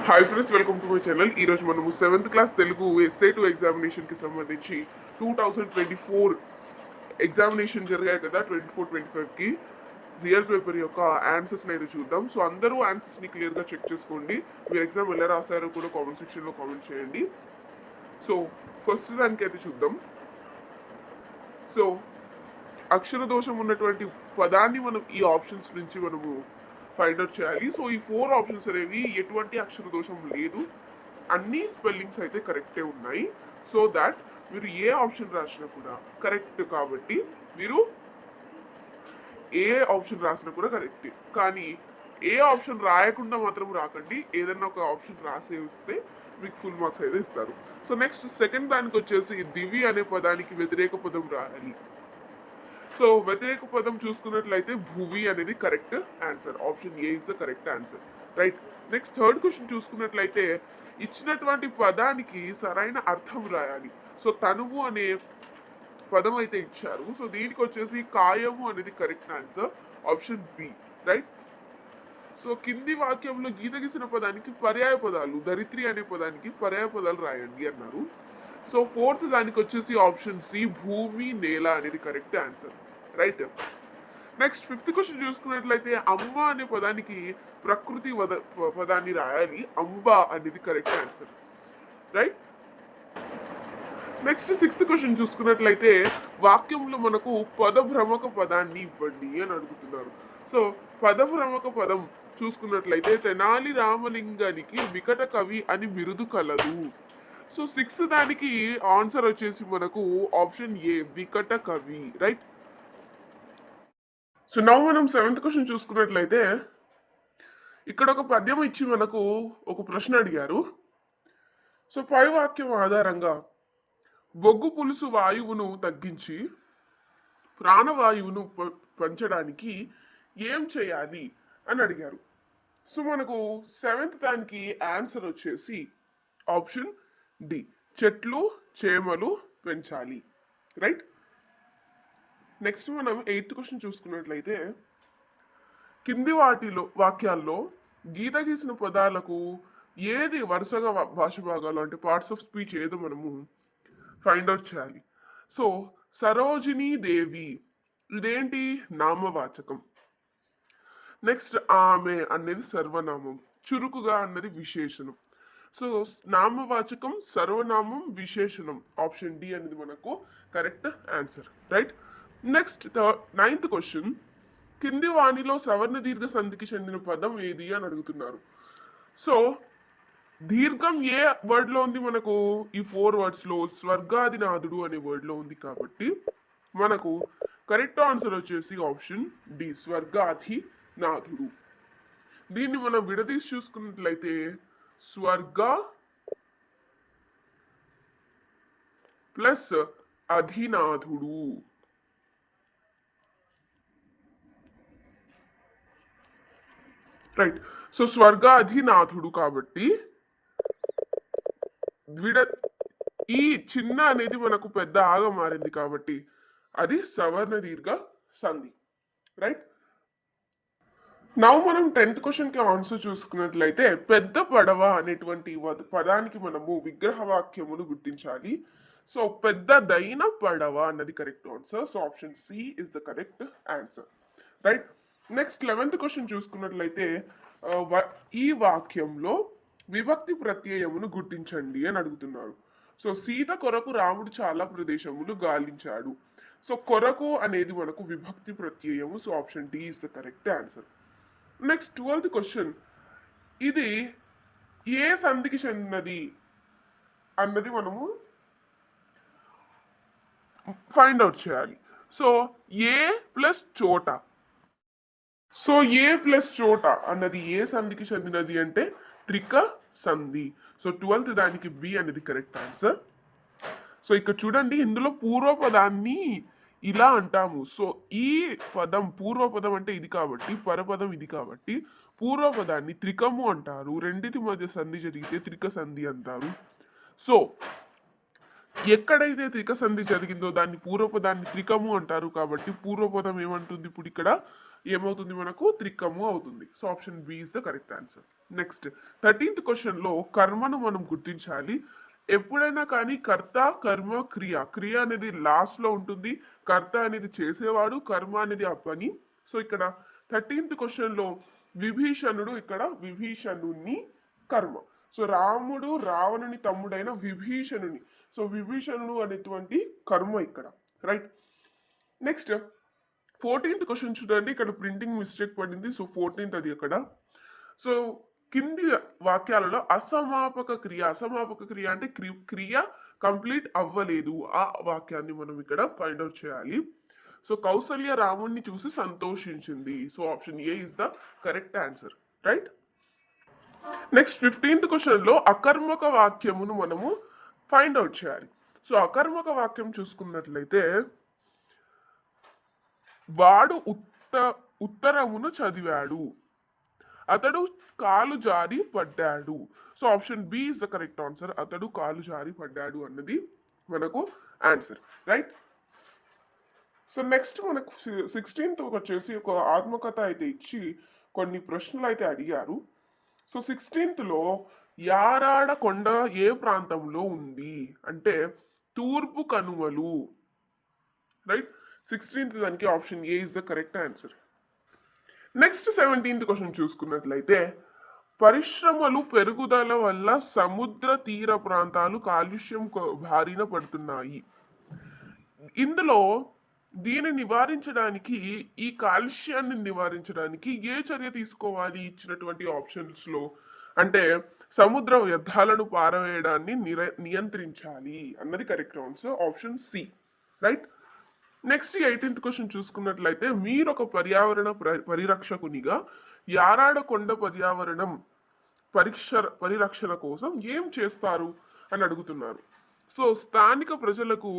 Hi friends, welcome to my channel. ఈరోజు మనము 7th class Telugu SA 2 ఎగ్జామినేషన్కి సంబంధించి 2024 ఎగ్జామినేషన్ జరిగాయి కదా, 24-25కి రియల్ పేపర్ యొక్క ఆన్సర్స్ని అయితే చూద్దాం. సో అందరూ ఆన్సర్స్ని క్లియర్గా చెక్ చేసుకోండి. మీరు ఎగ్జామ్ ఎలా రాస్తారో కూడా కామెంట్ సెక్షన్లో కామెంట్ చేయండి. సో ఫస్ట్ దానికైతే చూద్దాం. సో అక్షర దోషం ఉన్నటువంటి పదాన్ని మనం ఈ ఆప్షన్స్ నుంచి మనము ఫైండ్ అవుట్ చేయాలి. సో ఈ 4 ఆప్షన్స్ అనేవి ఎటువంటి అక్షర దోషం లేదు, అన్ని స్పెల్లింగ్స్ అయితే కరెక్టే ఉన్నాయి. సో దాట్ మీరు ఏ ఆప్షన్ రాసినా కూడా కరెక్ట్, కాబట్టి మీరు ఏ ఆప్షన్ రాసినా కూడా కరెక్టే. కానీ ఏ ఆప్షన్ రాయకుండా మాత్రం రాకండి, ఏదన్నా ఒక ఆప్షన్ రాసే వస్తే మీకు ఫుల్ మార్క్స్ అయితే ఇస్తారు. సో నెక్స్ట్ సెకండ్ దానికి వచ్చేసి దివి అనే పదానికి వ్యతిరేక పదం రాయాలి. సో వ్యతిరేక పదం చూసుకున్నట్లయితే భువి అనేది correct answer. Option A is the correct answer, right. Next third question చూసుకున్నట్లయితే ఇచ్చినటువంటి పదానికి సరైన అర్థం రాయాలి. సో తనువు అనే పదం అయితే ఇచ్చారు. సో దీనికి వచ్చేసి కాయము అనేది correct answer, option B, right. So కింది వాక్యంలో గీత గీసిన పదానికి పర్యాయ పదాలు, ధరిత్రి అనే పదానికి పర్యాయ పదాలు రాయండి అన్నారు. సో ఫోర్త్ దానికి వచ్చేసి ఆప్షన్ సి, భూమి నేల అనేది correct answer, right. Next fifth question చూసుకున్నట్లయితే అమ్మ అనే పదానికి ప్రకృతి పదాన్ని రాయాలి. అంబ అనేది correct answer, right. Next sixth question చూసుకున్నట్లయితే వాక్యంలో మనకు పదభ్రమక పదాన్ని ఇవ్వండి అని అడుగుతున్నారు. సో పదభ్రమక పదం చూసుకున్నట్లయితే తెనాలి రామలింగానికి వికట కవి అని బిరుదు కలదు. సో సిక్స్త్ దానికి ఆన్సర్ వచ్చేసి మనకు ఆప్షన్ ఏ, వికట కవి, రైట్. సో నౌ మనం సెవెంత్ క్వశ్చన్ చూసుకున్నట్లయితే ఇక్కడ ఒక పద్యం ఇచ్చి మనకు ఒక ప్రశ్న అడిగారు. సో పై వాక్యం ఆధారంగా బొగ్గు పులుసు వాయువును తగ్గించి ప్రాణవాయువును పెంచడానికి ఏం చేయాలి అని అడిగారు. సో మనకు సెవెంత్ దానికి ఆన్సర్ వచ్చేసి ఆప్షన్ డి, చెట్లు చేమలు పెంచాలి, రైట్. నెక్స్ట్ మనం ఎయిత్ క్వశ్చన్ చూసుకున్నట్లయితే కింది వాక్యాల్లో గీత గీసిన పదాలకు ఏది వరుసగా భాష భాగాలు అంటే పార్ట్స్ ఆఫ్ స్పీచ్ ఏదో మనము ఫైండ్ అవుట్ చేయాలి. సో సరోజినీ దేవి ఇదేంటి, నామవాచకం. నెక్స్ట్ ఆమె అనేది సర్వనామం, చురుకుగా అన్నది విశేషణం. సో నామవాచకం, సర్వనామం, విశేషణం, ఆప్షన్ డి అనేది మనకు correct answer, right. Next ninth question కింది వాణిలో సవర్ణ దీర్ఘ సంధికి చెందిన పదం ఏది అని అడుగుతున్నారు. సో దీర్ఘం ఏ వర్డ్ లో ఉంది మనకు, ఈ 4 words లో స్వర్గాదినాథుడు అనే వర్డ్ లో ఉంది, కాబట్టి మనకు కరెక్ట్ ఆన్సర్ వచ్చేసి ఆప్షన్ డి, స్వర్గాధినాథుడు. దీన్ని మనం విడదీసి చూసుకున్నట్లయితే స్వర్గ ప్లస్ అధినాథుడు, రైట్. సో స్వర్గ అధినాథుడు కాబట్టి ఈ చిన్న అనేది మనకు పెద్ద ఆగా మారింది, కాబట్టి అది సవర్ణ దీర్ఘ సంధి, రైట్. నౌ మనం 10th క్వశ్చన్కి ఆన్సర్ చూసుకున్నట్లయితే పెద్ద పడవ అనేటువంటి పదానికి మనము విగ్రహ వాక్యమును గుర్తించాలి. సో పెద్దదైన పడవ అన్నది correct answer. So option C is the correct answer, right. Next 11th question చూసుకున్నట్లయితే ఈ వాక్యంలో విభక్తి ప్రత్యయమును గుర్తించండి అని అడుగుతున్నారు. సో సీత కొరకు రాముడు చాలా ప్రదేశములు గాలించాడు. సో కొరకు అనేది మనకు విభక్తి ప్రత్యయము. So option D is the correct answer. Next 12th question ఇది ఏ సంధికి చెందినది అన్నది మనము ఫైండ్ అవుట్ చేయాలి. సో ఏ ప్లస్ చోట, సో ఏ ప్లస్ చోట అన్నది ఏ సంధికి చెందినది అంటే త్రిక సంధి. సో 12th దానికి బి అనేది కరెక్ట్ ఆన్సర్. సో ఇక్కడ చూడండి, ఇందులో పూర్వపదాన్ని ఇలా అంటాము. సో ఈ పదం పూర్వపదం అంటే ఇది కాబట్టి, పరపదం ఇది కాబట్టి పూర్వపదాన్ని త్రికము అంటారు. రెండిటి మధ్య సంధి జరిగితే త్రిక సంధి అంటారు. సో ఎక్కడైతే త్రిక సంధి జరిగిందో దాన్ని పూర్వపదాన్ని త్రికము అంటారు, కాబట్టి పూర్వపదం ఏమంటుంది ఇప్పుడు ఇక్కడ ఏమవుతుంది మనకు త్రికము అవుతుంది. So option B is the correct answer. Next 13th క్వశ్చన్లో కర్మను మనం గుర్తించాలి. ఎప్పుడైనా కానీ కర్త కర్మ క్రియ, క్రియ అనేది లాస్ట్ లో ఉంటుంది, కర్త అనేది చేసేవాడు, కర్మ అనేది ఆ పని. సో ఇక్కడ 13th క్వశ్చన్లో విభీషణుడు, ఇక్కడ విభీషణుని కర్మ. సో రాముడు రావణుని తమ్ముడైన విభీషణుని, సో విభీషణుడు అనేటువంటి కర్మ ఇక్కడ, రైట్. నెక్స్ట్ 14th క్వశ్చన్ చూడండి, ఇక్కడ ప్రింటింగ్ మిస్టేక్ పడింది. సో 14th అది అక్కడ. సో కింది వాక్యాలలో అసమాపక క్రియ, అసమాపక క్రియ అంటే క్రియ కంప్లీట్ అవ్వలేదు, ఆ వాక్యాన్ని మనం ఇక్కడ ఫైండ్ అవుట్ చేయాలి. సో కౌసల్య రాముణ్ణి చూసి సంతోషించింది. So option A is the correct answer, right. Next 15th క్వశ్చన్లో అకర్మక వాక్యమును మనము ఫైండ్ అవుట్ చేయాలి. సో అకర్మక వాక్యం చూసుకున్నట్లయితే వాడు ఉత్తరమును చదివాడు, అతడు కాలు జారి పడ్డాడు. So option B is the correct answer. అతడు కాలు జారి పడ్డాడు అన్నది మనకు ఆన్సర్, రైట్. సో నెక్స్ట్ మనకు 16th వచ్చేసి ఒక ఆత్మకథ అయితే ఇచ్చి కొన్ని ప్రశ్నలు అయితే అడిగారు. సో 16thలో యారాడ కొండ ఏ ప్రాంతంలో ఉంది అంటే తూర్పు కనుమలు, రైట్. 16th దానికి option A is the correct answer. Next 17th question చూసుకున్నట్లయితే పరిశ్రమలు పెరుగుదల వల్ల సముద్ర తీర ప్రాంతాలు కాలుష్యం బారిన పడుతున్నాయి. ఇందులో దీన్ని నివారించడానికి, ఈ కాలుష్యాన్ని నివారించడానికి ఏ చర్య తీసుకోవాలి ఇచ్చినటువంటి ఆప్షన్స్లో అంటే సముద్ర వ్యర్థాలను పారవేయడాన్ని నియంత్రించాలి అన్నది correct answer, option C, right. Next 18th question చూసుకున్నట్లయితే మీరు ఒక పర్యావరణ పరిరక్షకునిగా యారాడ కొండ పర్యావరణం పరిరక్షణ కోసం ఏం చేస్తారు అని అడుగుతున్నారు. సో స్థానిక ప్రజలకు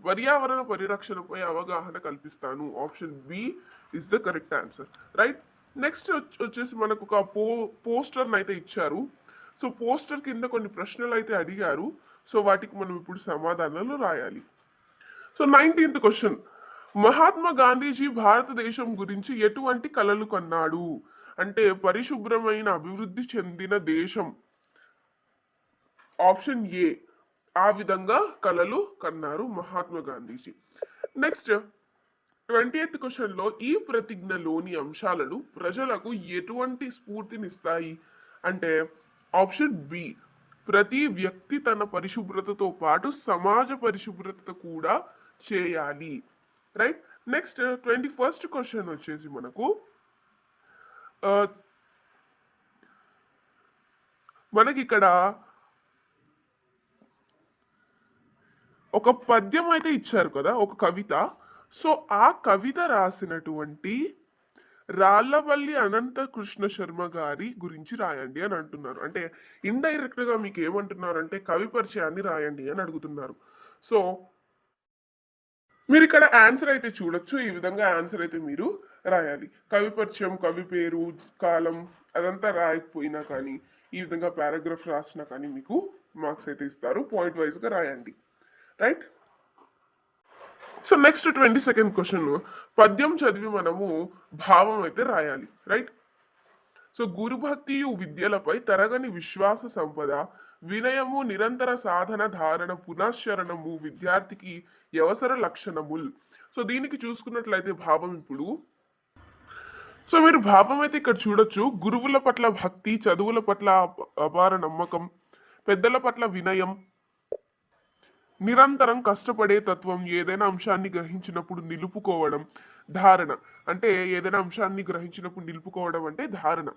పర్యావరణ పరిరక్షణపై అవగాహన కల్పిస్తాను, option B is the correct answer, right. Next వచ్చేసి మనకు ఒక పోస్టర్ని అయితే ఇచ్చారు. సో పోస్టర్ కింద కొన్ని ప్రశ్నలు అయితే అడిగారు. సో వాటికి మనం ఇప్పుడు సమాధానాలు రాయాలి. So 19th question, Mahatma Gandhiji భారతదేశం గురించి ఎటువంటి కలలు కన్నాడు అంటే పరిశుభ్రమైన అభివృద్ధి చెందిన దేశం, ఆప్షన్ ఏ, ఆ విధంగా కలలు కన్నారు మహాత్మా గాంధీజీ. నెక్స్ట్ 20th క్వశ్చన్లో ఈ ప్రతిజ్ఞలోని అంశాలను ప్రజలకు ఎటువంటి స్ఫూర్తినిస్తాయి అంటే ఆప్షన్ బి, ప్రతి వ్యక్తి తన పరిశుభ్రతతో పాటు సమాజ పరిశుభ్రత కూడా చేయాలి, రైట్. నెక్స్ట్ 21st క్వశ్చన్ వచ్చేసి మనకి ఇక్కడ ఒక పద్యం అయితే ఇచ్చారు కదా, ఒక కవిత. సో ఆ కవిత రాసినటువంటి రాళ్లవల్లి అనంత కృష్ణ శర్మ గారి గురించి రాయండి అని అంటున్నారు. అంటే ఇండైరెక్ట్ గా మీకు ఏమంటున్నారు అంటే కవి పరిచయాన్ని రాయండి అని అడుగుతున్నారు. సో మీరు ఇక్కడ ఆన్సర్ అయితే చూడొచ్చు, ఈ విధంగా ఆన్సర్ అయితే మీరు రాయాలి. కవి పరిచయం, కవి పేరు, కాలం అదంతా రాయకపోయినా కానీ ఈ విధంగా పారాగ్రాఫ్ రాసినా కానీ మీకు మార్క్స్ అయితే ఇస్తారు. పాయింట్ వైజ్గా రాయండి, right. So next 22nd question, పద్యం చదివి మనము భావం అయితే రాయాలి, రైట్. సో గురుభక్తియు విద్యలపై తరగని విశ్వాస సంపద, వినయము నిరంతర సాధన ధారణ పునశ్చరణము విద్యార్థికి అవసర లక్షణముల్. సో దీనికి చూసుకున్నట్లయితే భావం ఇప్పుడు, సో మీరు భావం అయితే ఇక్కడ చూడొచ్చు. గురువుల పట్ల భక్తి, చదువుల పట్ల అపార నమ్మకం, పెద్దల పట్ల వినయం, నిరంతరం కష్టపడే తత్వం, ఏదైనా అంశాన్ని గ్రహించినప్పుడు నిలుపుకోవడం, ధారణ అంటే ఏదైనా అంశాన్ని గ్రహించినప్పుడు నిలుపుకోవడం అంటే ధారణ,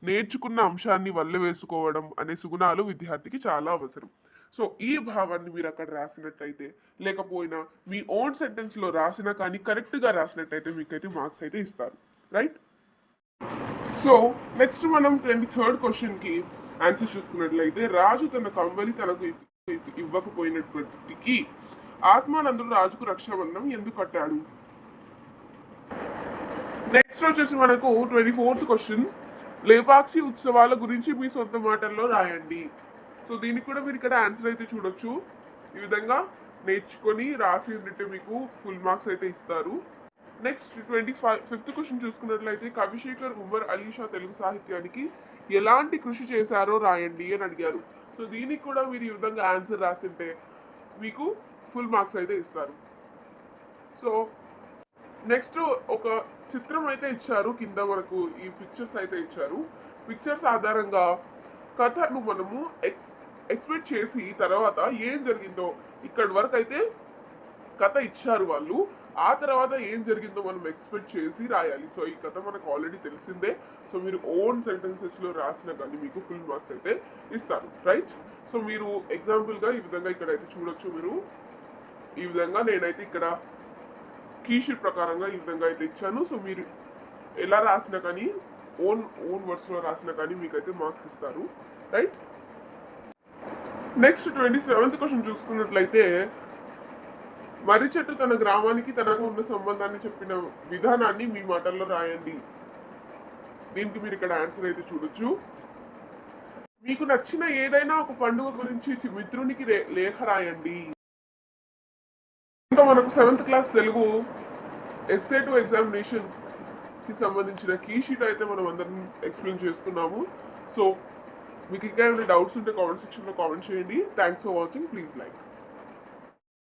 నేర్చుకున్న అంశాన్ని వల్ల వేసుకోవడం అనే సుగుణాలు విద్యార్థికి చాలా అవసరం. సో ఈ భావాన్ని మీరు అక్కడ రాసినట్టయితే, లేకపోయినా మీ ఓన్ సెంటెన్స్లో రాసినా కానీ కరెక్ట్గా రాసినట్టయితే మీకైతే మార్క్స్ అయితే ఇస్తారు, రైట్. సో నెక్స్ట్ మనం 23rd క్వశ్చన్కి ఆన్సర్ చూసుకున్నట్లయితే రాజు తన కంబలి తనకు ఇవ్వకపోయినప్పటికీ ఆత్మానందుడు రాజుకు రక్షాబంధనం ఎందుకు కట్టాడు. నెక్స్ట్ వచ్చేసి మనకు 24th క్వశ్చన్, లేపాక్షి ఉత్సవాల గురించి మీ సొంత మాటల్లో రాయండి. సో దీనికి కూడా మీరు ఇక్కడ ఆన్సర్ అయితే చూడొచ్చు. ఈ విధంగా నేర్చుకొని రాసి ఉంటే మీకు ఫుల్ మార్క్స్ అయితే ఇస్తారు. నెక్స్ట్ 5th క్వశ్చన్ చూసుకున్నట్లయితే కవిశేఖర్ ఉమర్ అలీషా తెలుగు సాహిత్యానికి ఎలాంటి కృషి చేశారో రాయండి అని అడిగారు. సో దీనికి కూడా మీరు ఈ విధంగా ఆన్సర్ రాసింటే మీకు ఫుల్ మార్క్స్ అయితే ఇస్తారు. సో నెక్స్ట్ ఒక చిత్రం అయితే ఇచ్చారు, కింద మనకు ఈ పిక్చర్స్ అయితే ఇచ్చారు. పిక్చర్స్ ఆధారంగా కథను మనము ఎక్స్పెక్ట్ చేసి తర్వాత ఏం జరిగిందో, ఇక్కడి వరకు అయితే కథ ఇచ్చారు వాళ్ళు, ఆ తర్వాత ఏం జరిగిందో మనం ఎక్స్పెక్ట్ చేసి రాయాలి. సో ఈ కథ మనకు ఆల్రెడీ తెలిసిందే. సో మీరు ఓన్ సెంటెన్సెస్లో రాసిన కానీ మీకు ఫుల్ మార్క్స్ అయితే ఇస్తారు, రైట్? సో మీరు ఎగ్జాంపుల్గా ఈ విధంగా ఇక్కడ అయితే చూడొచ్చు. మీరు ఈ విధంగా నేనైతే ఇక్కడ కీషీట్ ప్రకారంగా ఈ విధంగా అయితే ఇచ్చాను. సో మీరు ఎలా రాసినా కానీ ఓన్ వర్డ్స్లో రాసినా కానీ మీకైతే మార్క్స్ ఇస్తారు, రైట్? నెక్స్ట్ 27th క్వశ్చన్ చూసుకున్నట్లయితే మర్రి చెట్టు తన గ్రామానికి తనకు ఉన్న సంబంధాన్ని చెప్పిన విధానాన్ని మీ మాటల్లో రాయండి. దీనికి మీరు ఇక్కడ ఆన్సర్ అయితే చూడొచ్చు. మీకు నచ్చిన ఏదైనా ఒక పండుగ గురించి మిత్రునికి లేఖ రాయండి. ఇంకా మనకు 7th class Telugu SA two examination కి సంబంధించిన కీ షీట్ అయితే మనం అందరం ఎక్స్ప్లెయిన్ చేసుకున్నాము. సో మీకు ఇంకా ఏమైనా డౌట్స్ ఉంటే కామెంట్ సెక్షన్లో కామెంట్ చేయండి. Thanks for watching. Please like.